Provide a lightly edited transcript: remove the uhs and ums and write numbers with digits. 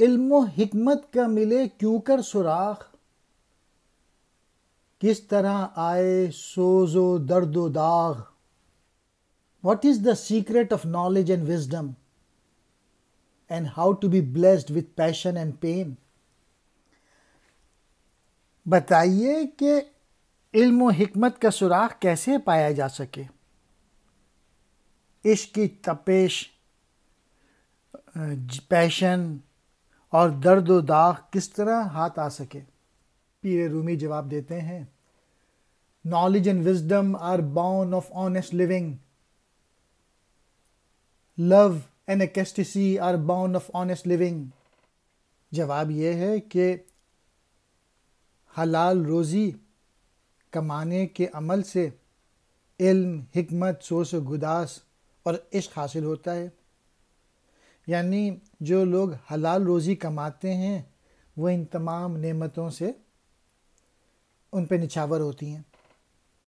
علم و حکمت کا ملے کیوں کر سراغ، کس طرح آئے سوز و درد و داغ۔ What is the secret of knowledge and wisdom and how to be blessed with passion and pain؟ بتائیے کہ علم و حکمت کا سراغ کیسے پایا جا سکے، عشق کی تپش، پیشن اور درد و داغ کس طرح ہاتھ آ سکے۔ پیر رومی جواب دیتے ہیں، Knowledge and wisdom are born of honest living. Love and ecstasy are born of honest living. جواب یہ ہے کہ حلال روزی کمانے کے عمل سے علم، حکمت، سوز و گداز اور عشق حاصل ہوتا ہے۔ یعنی جو لوگ حلال روزی کماتے ہیں وہ ان تمام نعمتوں سے ان پہ نچھاور ہوتی ہیں۔